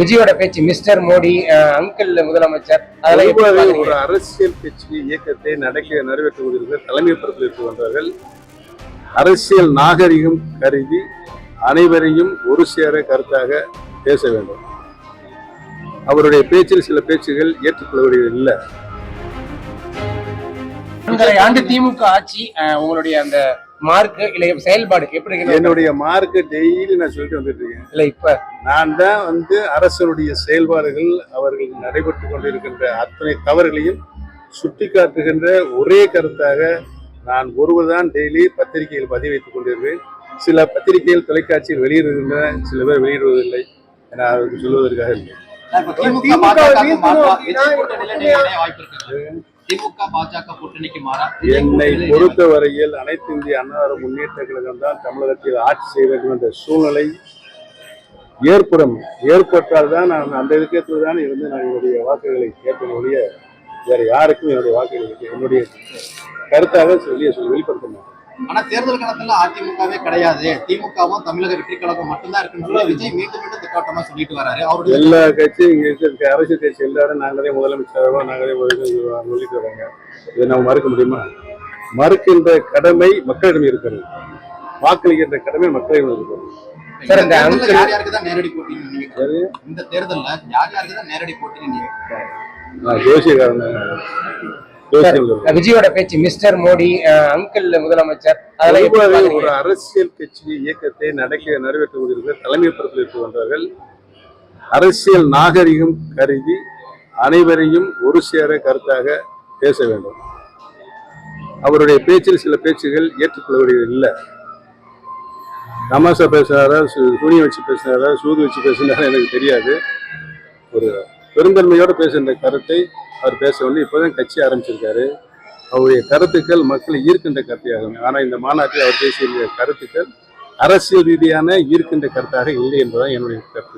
விஜயோட பேச்சு mister Modi uncle முதலமைச்சர் ஒரு அரசியல் கட்சி இயக்கத்தை நிறைவேற்றிக் கொண்டிருக்கிற தலைமை பொறுப்பில் வந்தார்கள். அரசியல் நாகரிகம் கருதி அனைவரையும் ஒரு சேர கருத்தாக பேச வேண்டும். அவருடைய பேச்சில் சில பேச்சுகள் ஏற்றுக்கொள்ளக்கூடிய இல்லை. ஆண்டு திமுக ஆட்சி உங்களுடைய அந்த மார்க் இல்ல செயல்பாடு எப்படி? என்னுடைய மார்க் டெய்லி நான் சொல்லிட்டு வந்துட்டு இருக்கேன். இல்ல இப்ப நான் தான் அரசனுடைய செயல்பாடுகள் அவர்கள் நடைபெற்றுக் கொண்டிருக்கின்ற அத்தனை தவறுகளையும் சுட்டி காட்டுகின்ற ஒரே கருத்தாக நான் ஒருவர்தான் டெய்லி பத்திரிகையில் பதிவைத்துக் கொண்டிருக்கிறேன். சில பத்திரிகைகள் தொலைக்காட்சியில் வெளியிடுகின்றன, சில பேர் வெளியிடுவதில்லை. நான் அவருக்கு சொல்வதற்காக இல்லை. என்னை பொறுத்தவரையில் அனைத்து இந்திய அண்ணா முன்னேற்ற கழகம் தான் தமிழகத்தில் ஆட்சி செய்ய வேண்டும் என்ற சூழ்நிலை ஏற்பட்டால் தான் நான் அந்த விஷயத்தில் தான் இருந்து நான் என்னுடைய வாக்குகளை கேட்பதனுடைய வேற யாருக்கும் என்னுடைய வாக்குகள் என்னுடைய கருத்தாக வெளிப்படுத்த மாட்டேன். ஆனா தேர்தல் காலத்துல அதிமுகவே கிடையாது, திமுகவும் தமிழக வெற்றி கழகம் மட்டும்தான் இருக்குன்னு விஜய் மீண்டும் மீண்டும் திட்டவட்டமா சொல்லிட்டு வராரு. அவருடைய எல்லா கட்சியும் இங்க இருக்க அரசியல் கட்சி எல்லாரும் நாங்களே முதலமைச்சராக நாங்களே சொல்லிட்டு வராங்க. இதை நம்ம மறுக்க முடியுமா? மறுக்கின்ற கடமை மக்களிடம் இருக்கிறது, வாக்களிக்கின்ற கடமை மக்களிடம் இருக்கிறது. யார் யாருக்கு தான் நேரடி போட்டின்னு இந்த தேர்தல்ல யார் யாருக்கு தான் நேரடி போட்டின்னு ஜோசியக்காரன் விஜயோட பேச்சு மிஸ்டர் மோடி அங்கிள் முதலமைச்சர் ஒரு அரசியல் கட்சி இயக்கத்தை நிறைவேற்றிக் கொண்டிருக்கிற தலைமை பொறுப்பில் வந்தார்கள். அரசியல் நாகரிகம் கருதி அனைவரையும் ஒரு சேர கருத்தாக பேச வேண்டும். அவருடைய பேச்சில் சில பேச்சுகள் ஏற்றுக்கொள்ளக்கூடிய இல்லை. தமாசா பேசுறாரா, துணியை வச்சு பேசுறாரா, சூது வச்சு பேசுறாரா எனக்கு தெரியாது. ஒரு பெருந்தன்மையோடு பேசுகின்ற கருத்தை அவர் பேச வேண்டிய இப்போதான் கட்சி ஆரம்பிச்சிருக்காரு. அவருடைய கருத்துக்கள் மக்களை ஈர்க்கின்ற கருத்தையாகும். ஆனால் இந்த மாநாட்டில் அவர் பேசிய கருத்துக்கள் அரசியல் ரீதியான ஈர்க்கின்ற கருத்தாக இல்லை என்பதுதான் என்னுடைய கருத்து.